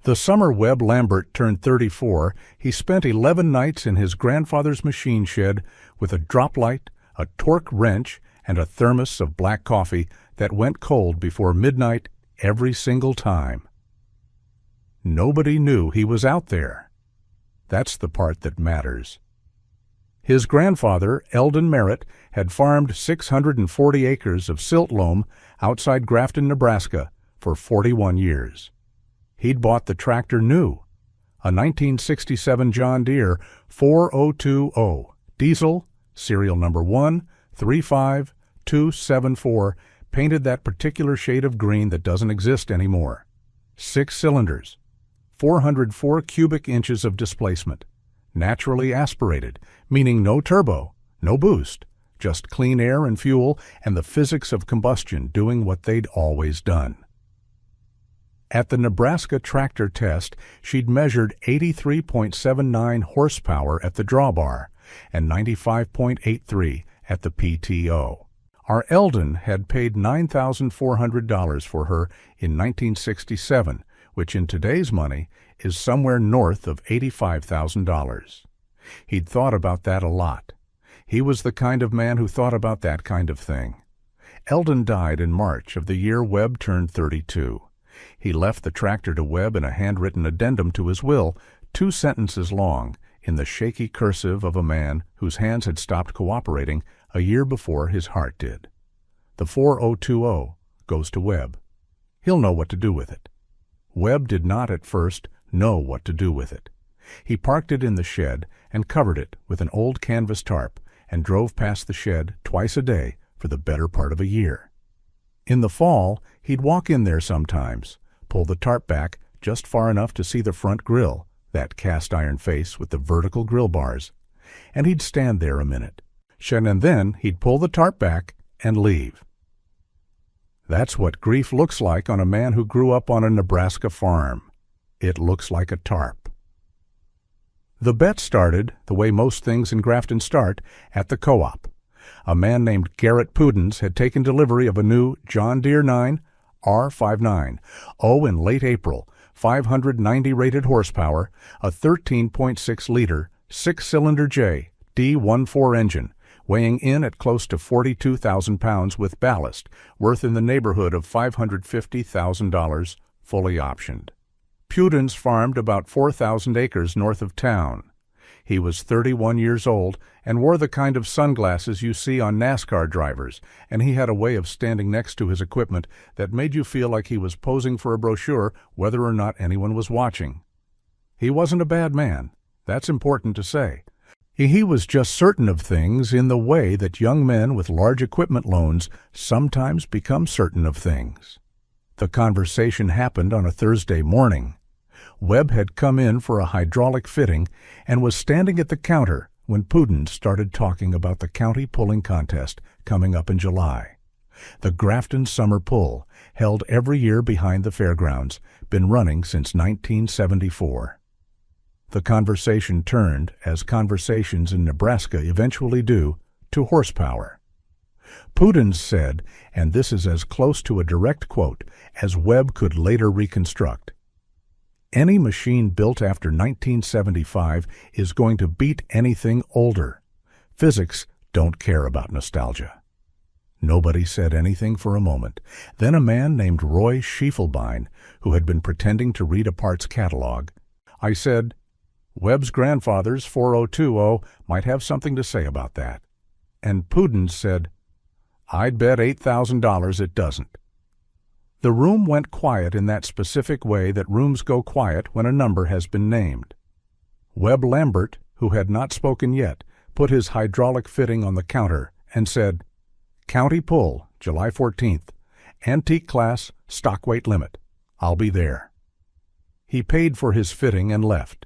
The summer Webb Lambert turned 34, he spent 11 nights in his grandfather's machine shed with a drop light, a torque wrench, and a thermos of black coffee that went cold before midnight every single time. Nobody knew he was out there. That's the part that matters. His grandfather, Eldon Merritt, had farmed 640 acres of silt loam outside Grafton, Nebraska, for 41 years. He'd bought the tractor new, a 1967 John Deere 4020 diesel, serial number 135274, painted that particular shade of green that doesn't exist anymore. 6 cylinders, 404 cubic inches of displacement, naturally aspirated, meaning no turbo, no boost, just clean air and fuel and the physics of combustion doing what they'd always done. At the Nebraska tractor test, she'd measured 83.79 horsepower at the drawbar and 95.83 at the PTO. Our Eldon had paid $9,400 for her in 1967, which in today's money is somewhere north of $85,000. He'd thought about that a lot. He was the kind of man who thought about that kind of thing. Eldon died in March of the year Webb turned 32. He left the tractor to Webb in a handwritten addendum to his will, 2 sentences long, in the shaky cursive of a man whose hands had stopped cooperating a year before his heart did. The 4020 goes to Webb. He'll know what to do with it. Webb did not at first know what to do with it. He parked it in the shed and covered it with an old canvas tarp and drove past the shed twice a day for the better part of a year. In the fall, he'd walk in there sometimes, pull the tarp back just far enough to see the front grill, that cast-iron face with the vertical grill bars, and he'd stand there a minute. And then he'd pull the tarp back and leave. That's what grief looks like on a man who grew up on a Nebraska farm. It looks like a tarp. The bet started, the way most things in Grafton start, at the co-op. A man named Garrett Pudens had taken delivery of a new John Deere 9 R59, in late April, 590 rated horsepower, a 13.6-liter, 6-cylinder J D14 engine, weighing in at close to 42,000 pounds with ballast, worth in the neighborhood of $550,000, fully optioned. Pudens farmed about 4,000 acres north of town. He was 31 years old and wore the kind of sunglasses you see on NASCAR drivers, and he had a way of standing next to his equipment that made you feel like he was posing for a brochure whether or not anyone was watching. He wasn't a bad man. That's important to say. He was just certain of things in the way that young men with large equipment loans sometimes become certain of things. The conversation happened on a Thursday morning. Webb had come in for a hydraulic fitting and was standing at the counter when Pudens started talking about the county pulling contest coming up in July. The Grafton Summer Pull, held every year behind the fairgrounds, been running since 1974. The conversation turned, as conversations in Nebraska eventually do, to horsepower. Pudens said, and this is as close to a direct quote as Webb could later reconstruct, "Any machine built after 1975 is going to beat anything older. Physics don't care about nostalgia." Nobody said anything for a moment. Then a man named Roy Schiefelbein, who had been pretending to read a parts catalog. I said, "Webb's grandfather's 4020 might have something to say about that." And Pudens said, "I'd bet $8,000 it doesn't." The room went quiet in that specific way that rooms go quiet when a number has been named. Webb Lambert, who had not spoken yet, put his hydraulic fitting on the counter and said, "County pull, July 14th. Antique class, stock weight limit. I'll be there." He paid for his fitting and left.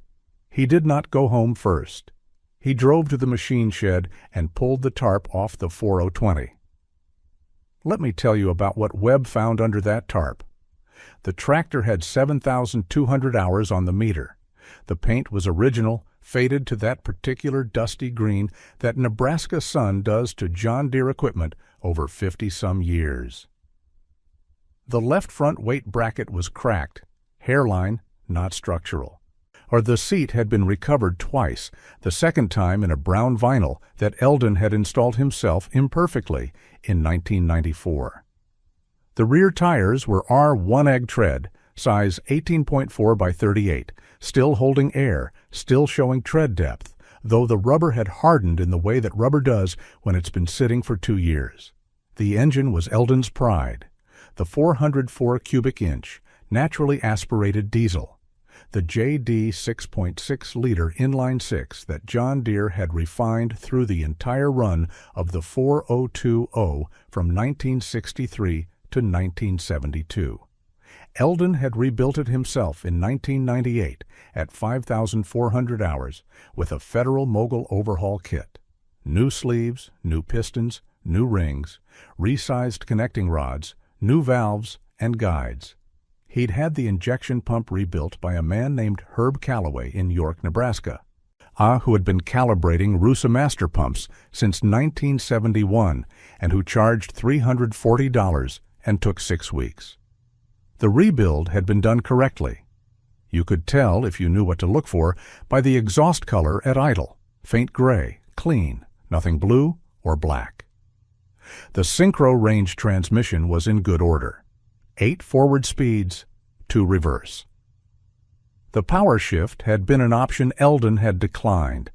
He did not go home first. He drove to the machine shed and pulled the tarp off the 4020. Let me tell you about what Webb found under that tarp. The tractor had 7,200 hours on the meter. The paint was original, faded to that particular dusty green that Nebraska sun does to John Deere equipment over 50-some years. The left front weight bracket was cracked, hairline not structural. Or the seat had been recovered twice, the second time in a brown vinyl that Eldon had installed himself imperfectly in 1994. The rear tires were R1 tread, size 18.4 by 38, still holding air, still showing tread depth, though the rubber had hardened in the way that rubber does when it's been sitting for 2 years. The engine was Eldon's pride, the 404 cubic inch, naturally aspirated diesel. The JD 6.6-liter inline-six that John Deere had refined through the entire run of the 4020 from 1963 to 1972. Eldon had rebuilt it himself in 1998 at 5,400 hours with a Federal Mogul overhaul kit. New sleeves, new pistons, new rings, resized connecting rods, new valves, and guides. He'd had the injection pump rebuilt by a man named Herb Calloway in York, Nebraska, who had been calibrating Rusa master pumps since 1971 and who charged $340 and took 6 weeks. The rebuild had been done correctly. You could tell, if you knew what to look for, by the exhaust color at idle, faint gray, clean, nothing blue or black. The synchro range transmission was in good order. 8 forward speeds, 2 reverse. The power shift had been an option Eldon had declined.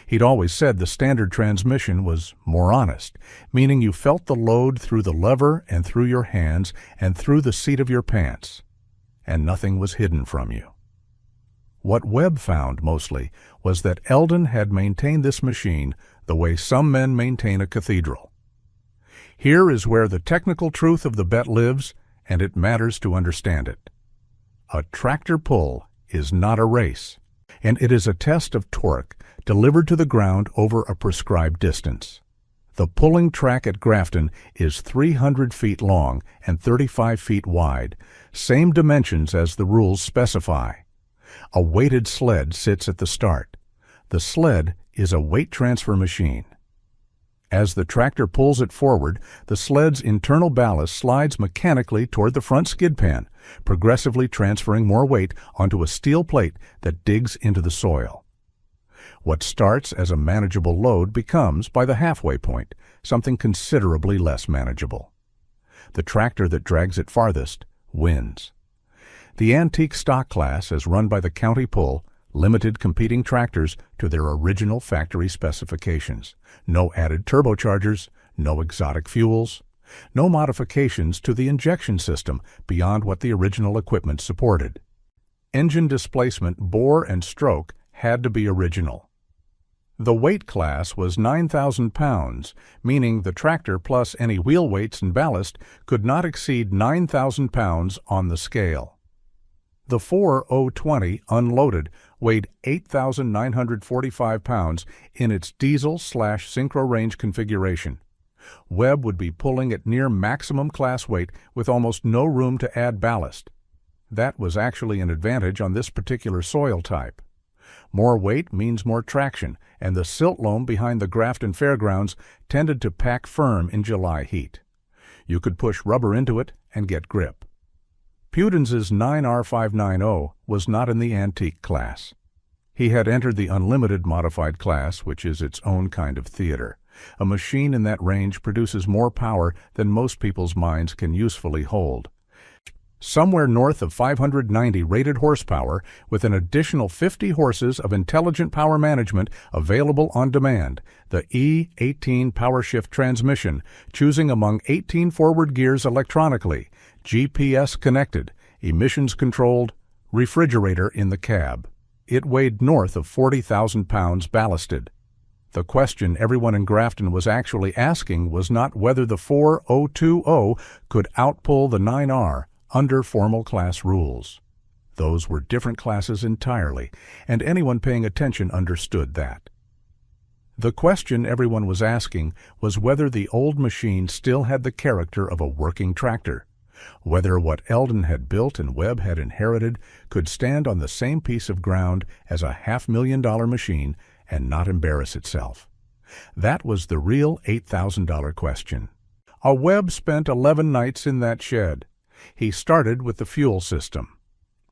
He'd always said the standard transmission was more honest, meaning you felt the load through the lever and through your hands and through the seat of your pants, and nothing was hidden from you. What Webb found mostly was that Eldon had maintained this machine the way some men maintain a cathedral. Here is where the technical truth of the bet lives, and it matters to understand it. A tractor pull is not a race, and it is a test of torque delivered to the ground over a prescribed distance. The pulling track at Grafton is 300 feet long and 35 feet wide, same dimensions as the rules specify. A weighted sled sits at the start. The sled is a weight transfer machine. As the tractor pulls it forward, the sled's internal ballast slides mechanically toward the front skid pan, progressively transferring more weight onto a steel plate that digs into the soil. What starts as a manageable load becomes, by the halfway point, something considerably less manageable. The tractor that drags it farthest wins. The antique stock class, as run by the county pull, limited competing tractors to their original factory specifications. No added turbochargers, no exotic fuels, no modifications to the injection system beyond what the original equipment supported. Engine displacement, bore, and stroke had to be original. The weight class was 9,000 pounds, meaning the tractor plus any wheel weights and ballast could not exceed 9,000 pounds on the scale. The 4020 unloaded weighed 8,945 pounds in its diesel/synchro range configuration. Webb would be pulling at near maximum class weight with almost no room to add ballast. That was actually an advantage on this particular soil type. More weight means more traction, and the silt loam behind the Grafton Fairgrounds tended to pack firm in July heat. You could push rubber into it and get grip. Pudens's 9R590 was not in the antique class. He had entered the unlimited modified class, which is its own kind of theater. A machine in that range produces more power than most people's minds can usefully hold. Somewhere north of 590 rated horsepower, with an additional 50 horses of intelligent power management available on demand, the E18 power shift transmission, choosing among 18 forward gears electronically, GPS connected, emissions controlled, refrigerator in the cab. It weighed north of 40,000 pounds ballasted. The question everyone in Grafton was actually asking was not whether the 4020 could outpull the 9R under formal class rules. Those were different classes entirely, and anyone paying attention understood that. The question everyone was asking was whether the old machine still had the character of a working tractor, whether what Eldon had built and Webb had inherited could stand on the same piece of ground as a $500,000 machine and not embarrass itself. That was the real $8,000 question. Webb spent 11 nights in that shed. He started with the fuel system,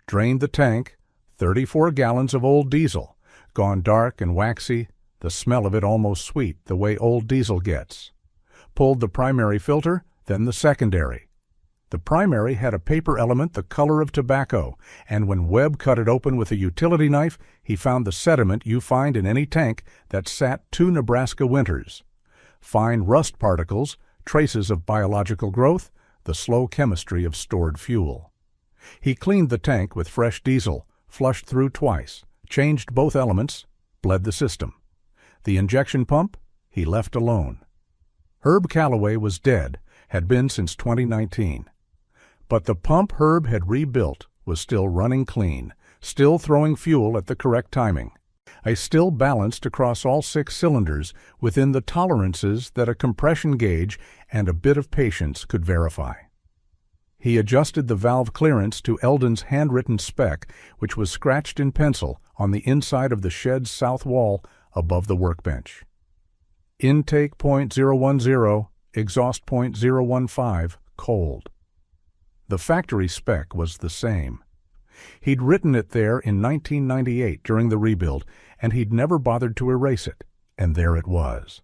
drained the tank, 34 gallons of old diesel, gone dark and waxy, the smell of it almost sweet, the way old diesel gets. Pulled the primary filter, then the secondary. The primary had a paper element the color of tobacco, and when Webb cut it open with a utility knife, he found the sediment you find in any tank that sat 2 Nebraska winters. Fine rust particles, traces of biological growth, the slow chemistry of stored fuel. He cleaned the tank with fresh diesel, flushed through twice, changed both elements, bled the system. The injection pump, he left alone. Herb Calloway was dead, had been since 2019. But the pump Herb had rebuilt was still running clean, still throwing fuel at the correct timing. I still balanced across all 6 cylinders within the tolerances that a compression gauge and a bit of patience could verify. He adjusted the valve clearance to Eldon's handwritten spec, which was scratched in pencil on the inside of the shed's south wall above the workbench. Intake .010, exhaust .015, cold. The factory spec was the same. He'd written it there in 1998 during the rebuild, and he'd never bothered to erase it, and there it was.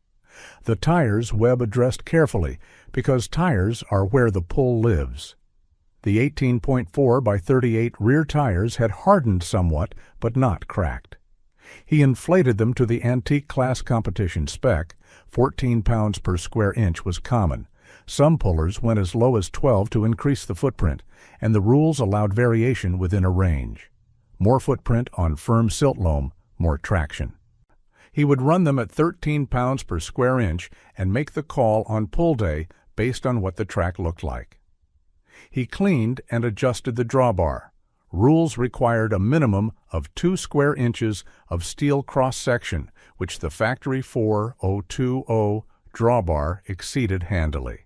The tires Webb addressed carefully, because tires are where the pull lives. The 18.4 by 38 rear tires had hardened somewhat, but not cracked. He inflated them to the antique class competition spec. 14 pounds per square inch was common. Some pullers went as low as 12 to increase the footprint, and the rules allowed variation within a range. More footprint on firm silt loam, more traction. He would run them at 13 pounds per square inch and make the call on pull day based on what the track looked like. He cleaned and adjusted the drawbar. Rules required a minimum of 2 square inches of steel cross-section, which the factory 4020 drawbar exceeded handily.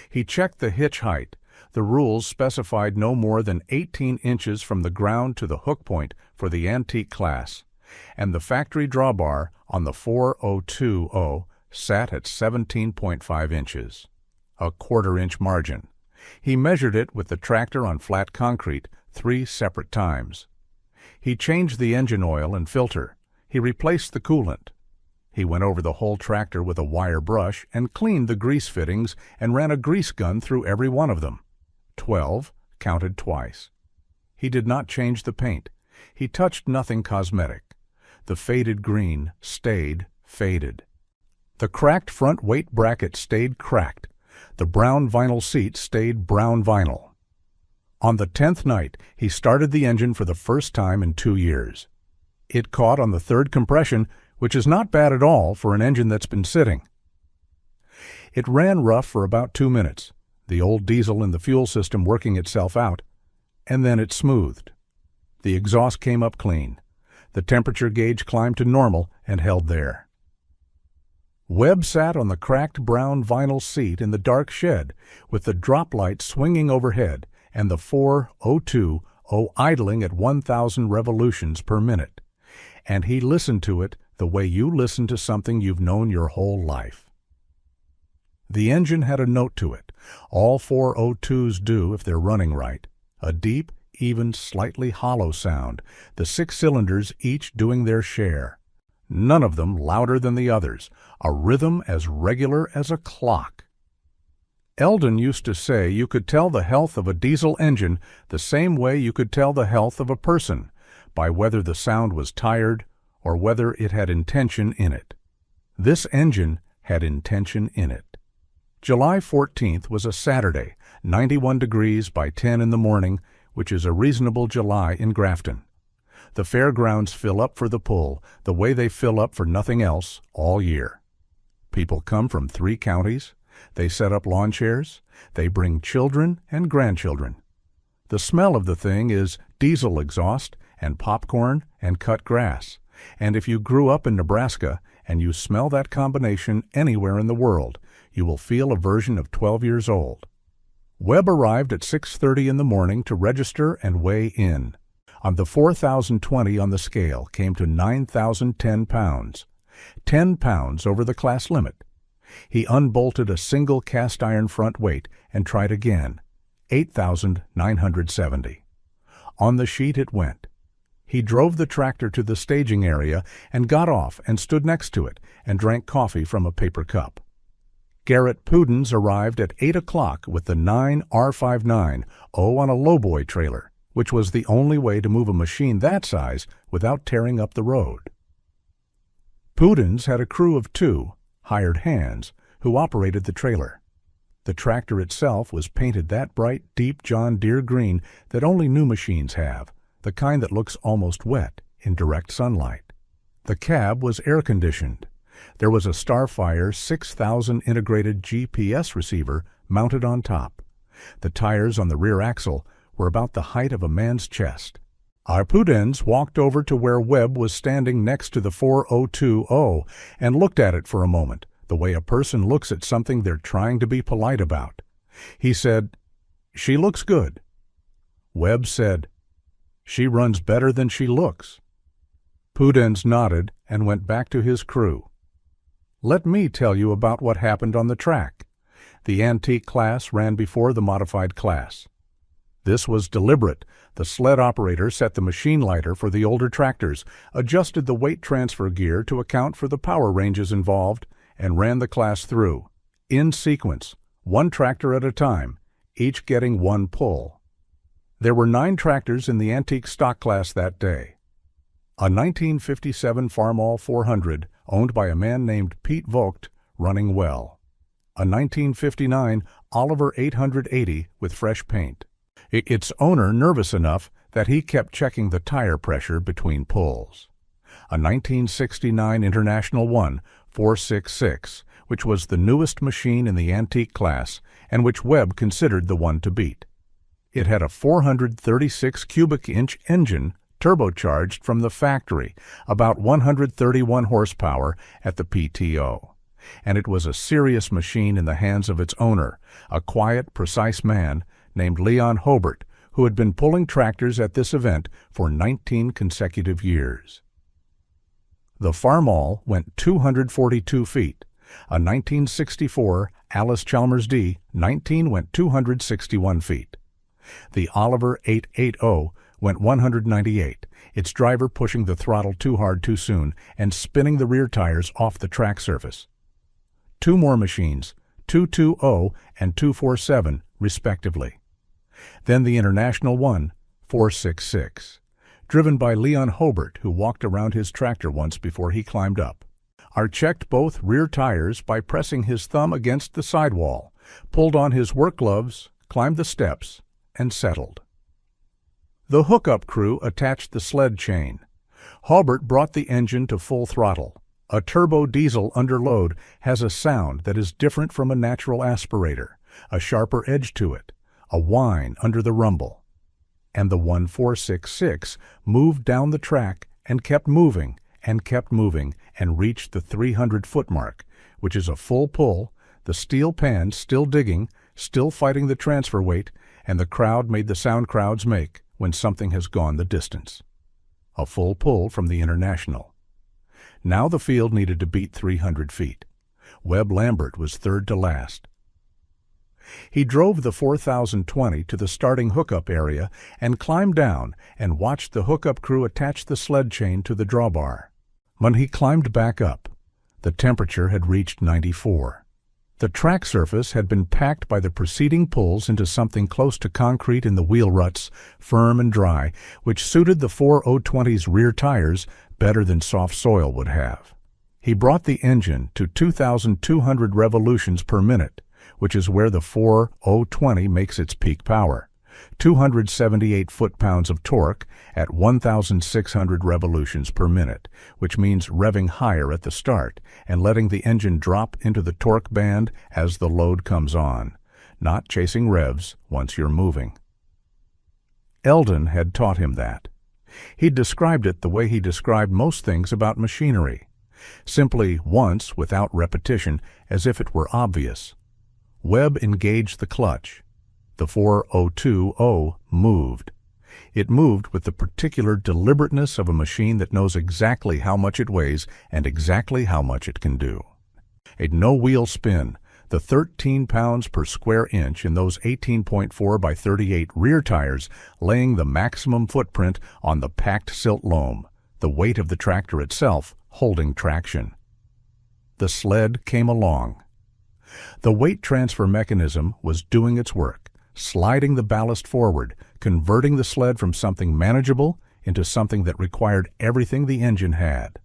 He checked the hitch height. The rules specified no more than 18 inches from the ground to the hook point for the antique class, and the factory drawbar on the 4020 sat at 17.5 inches, a quarter-inch margin. He measured it with the tractor on flat concrete 3 separate times. He changed the engine oil and filter. He replaced the coolant. He went over the whole tractor with a wire brush and cleaned the grease fittings and ran a grease gun through every one of them. 12, counted twice. He did not change the paint. He touched nothing cosmetic. The faded green stayed faded. The cracked front weight bracket stayed cracked. The brown vinyl seat stayed brown vinyl. On the 10th night, he started the engine for the first time in 2 years. It caught on the 3rd compression, which is not bad at all for an engine that's been sitting. It ran rough for about 2 minutes, the old diesel in the fuel system working itself out, and then it smoothed. The exhaust came up clean. The temperature gauge climbed to normal and held there. Webb sat on the cracked brown vinyl seat in the dark shed with the drop light swinging overhead and the 4020 idling at 1,000 revolutions per minute. And he listened to it the way you listen to something you've known your whole life. The engine had a note to it. All 402s do if they're running right. A deep, even, slightly hollow sound, the 6 cylinders each doing their share. None of them louder than the others, a rhythm as regular as a clock. Eldon used to say you could tell the health of a diesel engine the same way you could tell the health of a person, by whether the sound was tired or whether it had intention in it. This engine had intention in it. July 14th was a Saturday, 91 degrees by 10 in the morning, which is a reasonable July in Grafton. The fairgrounds fill up for the pull, the way they fill up for nothing else all year. People come from 3 counties. They set up lawn chairs. They bring children and grandchildren. The smell of the thing is diesel exhaust and popcorn and cut grass. And if you grew up in Nebraska and you smell that combination anywhere in the world, you will feel a version of 12 years old. Webb arrived at 6:30 in the morning to register and weigh in. On the 4,020 on the scale came to 9,010 pounds, 10 pounds over the class limit. He unbolted a single cast iron front weight and tried again, 8,970. On the sheet it went. He drove the tractor to the staging area and got off and stood next to it and drank coffee from a paper cup. Garrett Pudens arrived at 8 o'clock with the 9 R59 on a lowboy trailer, which was the only way to move a machine that size without tearing up the road. Pudens had a crew of 2, hired hands, who operated the trailer. The tractor itself was painted that bright, deep John Deere green that only new machines have, the kind that looks almost wet in direct sunlight. The cab was air-conditioned. There was a Starfire 6000 integrated GPS receiver mounted on top. The tires on the rear axle were about the height of a man's chest. Our Pudens walked over to where Webb was standing next to the 4020 and looked at it for a moment, the way a person looks at something they're trying to be polite about. He said, "She looks good." Webb said, "She runs better than she looks." Pudens nodded and went back to his crew. Let me tell you about what happened on the track. The antique class ran before the modified class. This was deliberate. The sled operator set the machine lighter for the older tractors, adjusted the weight transfer gear to account for the power ranges involved, and ran the class through, in sequence, one tractor at a time, each getting one pull. There were 9 tractors in the antique stock class that day. A 1957 Farmall 400, owned by a man named Pete Vogt, running well. A 1959 Oliver 880 with fresh paint. Its owner nervous enough that he kept checking the tire pressure between pulls. A 1969 International 1 466, which was the newest machine in the antique class and which Webb considered the one to beat. It had a 436 cubic inch engine turbocharged from the factory, about 131 horsepower at the PTO. And it was a serious machine in the hands of its owner, a quiet, precise man named Leon Hobart, who had been pulling tractors at this event for 19 consecutive years. The Farmall went 242 feet. A 1964 Alice Chalmers D 19 went 261 feet. The Oliver 880 went 198, its driver pushing the throttle too hard too soon and spinning the rear tires off the track surface. 2 more machines, 220 and 247, respectively. Then the International 1 466, driven by Leon Hobart, who walked around his tractor once before he climbed up. R checked both rear tires by pressing his thumb against the sidewall, pulled on his work gloves, climbed the steps, and settled. The hookup crew attached the sled chain. Hobart brought the engine to full throttle. A turbo diesel under load has a sound that is different from a natural aspirator, a sharper edge to it, a whine under the rumble. And the 1466 moved down the track and kept moving and reached the 300-foot mark, which is a full pull, the steel pan still digging, still fighting the transfer weight, and the crowd made the sound crowds make when something has gone the distance. A full pull from the International. Now the field needed to beat 300 feet. Webb Lambert was third to last. He drove the 4020 to the starting hookup area and climbed down and watched the hookup crew attach the sled chain to the drawbar. When he climbed back up, the temperature had reached 94. The track surface had been packed by the preceding pulls into something close to concrete in the wheel ruts, firm and dry, which suited the 4020's rear tires better than soft soil would have. He brought the engine to 2,200 revolutions per minute, which is where the 4020 makes its peak power, 278 foot-pounds of torque at 1,600 revolutions per minute, which means revving higher at the start and letting the engine drop into the torque band as the load comes on, not chasing revs once you're moving. Eldon had taught him that. He'd described it the way he described most things about machinery, simply once without repetition, as if it were obvious. Webb engaged the clutch. The 4020 moved. It moved with the particular deliberateness of a machine that knows exactly how much it weighs and exactly how much it can do. A no-wheel spin, The 13 pounds per square inch in those 18.4 by 38 rear tires laying the maximum footprint on the packed silt loam, the weight of the tractor itself holding traction. The sled came along. The weight transfer mechanism was doing its work, sliding the ballast forward, converting the sled from something manageable into something that required everything the engine had.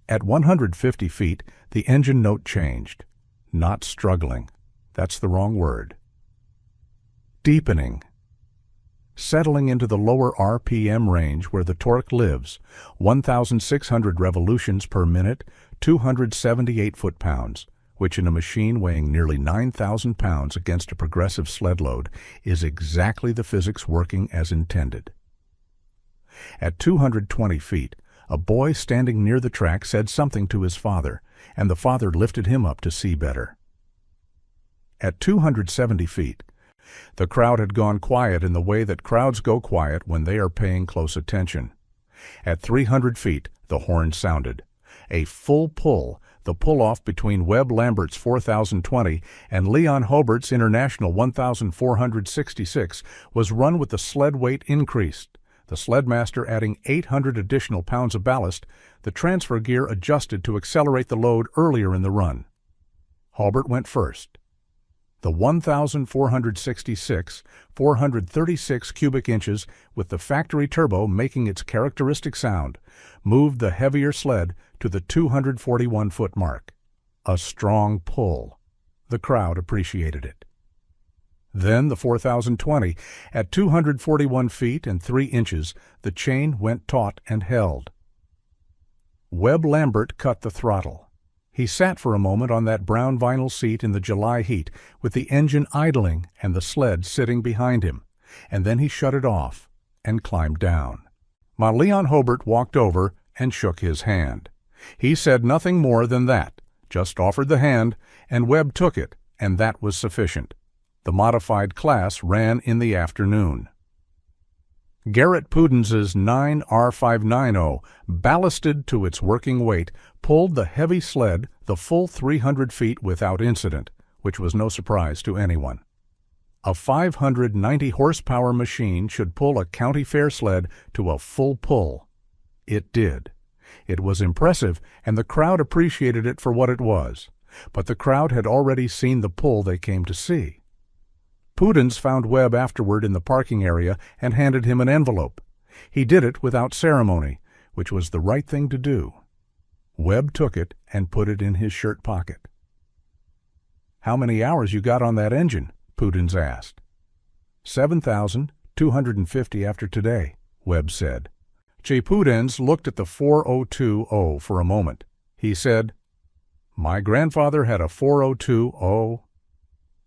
At 150 feet, the engine note changed. Not struggling. That's the wrong word. Deepening. Settling into the lower RPM range where the torque lives, 1,600 revolutions per minute, 278 foot-pounds, which in a machine weighing nearly 9,000 pounds against a progressive sled load is exactly the physics working as intended. At 220 feet, a boy standing near the track said something to his father, and the father lifted him up to see better. At 270 feet, the crowd had gone quiet in the way that crowds go quiet when they are paying close attention. At 300 feet, the horn sounded. A full pull, the pull-off between Webb Lambert's 4020 and Leon Hobart's International 1466, was run with the sled weight increased, the sledmaster adding 800 additional pounds of ballast, the transfer gear adjusted to accelerate the load earlier in the run. Hobart went first. The 1,466, 436 cubic inches, with the factory turbo making its characteristic sound, moved the heavier sled to the 241-foot mark. A strong pull. The crowd appreciated it. Then the 4020. At 241 feet and 3 inches, the chain went taut and held. Webb Lambert cut the throttle. He sat for a moment on that brown vinyl seat in the July heat, with the engine idling and the sled sitting behind him, and then he shut it off and climbed down. My Leon Hobart walked over and shook his hand. He said nothing more than that, just offered the hand, and Webb took it, and that was sufficient. The modified class ran in the afternoon. Garrett Pudens's 9R590, ballasted to its working weight, pulled the heavy sled the full 300 feet without incident, which was no surprise to anyone. A 590 horsepower machine should pull a county fair sled to a full pull. It did. It was impressive, and the crowd appreciated it for what it was, but the crowd had already seen the pull they came to see. Pudens found Webb afterward in the parking area and handed him an envelope. He did it without ceremony, which was the right thing to do. Webb took it and put it in his shirt pocket. "How many hours you got on that engine?" Pudens asked. 7,250 after today, Webb said. J. Pudens looked at the 4020 for a moment. He said, "My grandfather had a 4020.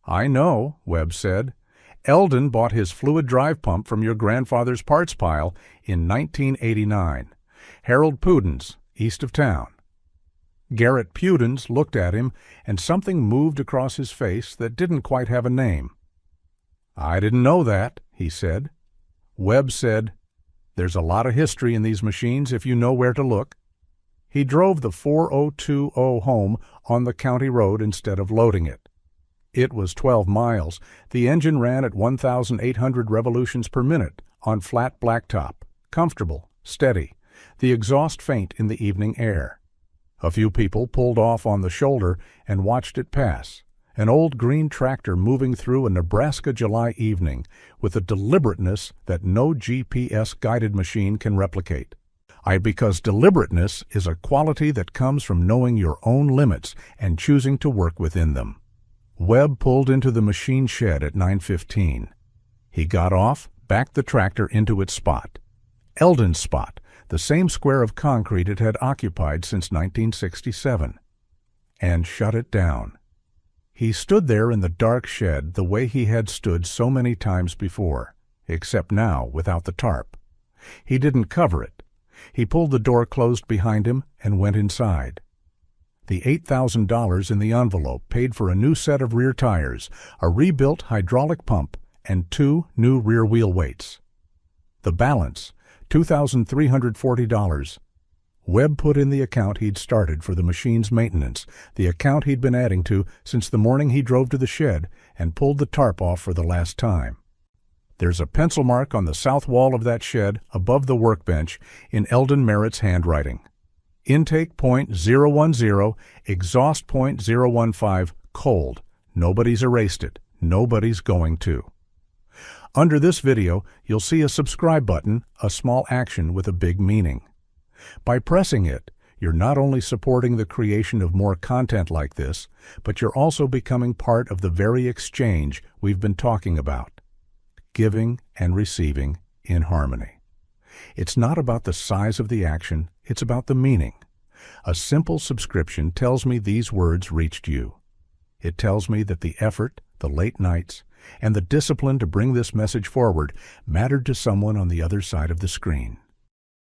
"I know," Webb said. "Eldon bought his fluid drive pump from your grandfather's parts pile in 1989. Harold Pudens, east of town." Garrett Pudens looked at him, and something moved across his face that didn't quite have a name. "I didn't know that," he said. Webb said, "There's a lot of history in these machines if you know where to look." He drove the 4020 home on the county road instead of loading it. It was 12 miles. The engine ran at 1,800 revolutions per minute on flat blacktop, comfortable, steady, the exhaust faint in the evening air. A few people pulled off on the shoulder and watched it pass, an old green tractor moving through a Nebraska July evening with a deliberateness that no GPS-guided machine can replicate. Because deliberateness is a quality that comes from knowing your own limits and choosing to work within them. Webb pulled into the machine shed at 9:15. He got off, backed the tractor into its spot. Eldon's spot, the same square of concrete it had occupied since 1967, and shut it down. He stood there in the dark shed the way he had stood so many times before, except now without the tarp. He didn't cover it. He pulled the door closed behind him and went inside. The $8,000 in the envelope paid for a new set of rear tires, a rebuilt hydraulic pump, and 2 new rear wheel weights. The balance, $2,340, Webb put in the account he'd started for the machine's maintenance, the account he'd been adding to since the morning he drove to the shed and pulled the tarp off for the last time. There's a pencil mark on the south wall of that shed above the workbench in Eldon Merritt's handwriting. Intake point 010, exhaust point 015, cold. Nobody's erased it. Nobody's going to. Under this video, you'll see a subscribe button, a small action with a big meaning. By pressing it, you're not only supporting the creation of more content like this, but you're also becoming part of the very exchange we've been talking about. Giving and receiving in harmony. It's not about the size of the action, it's about the meaning. A simple subscription tells me these words reached you. It tells me that the effort, the late nights, and the discipline to bring this message forward mattered to someone on the other side of the screen.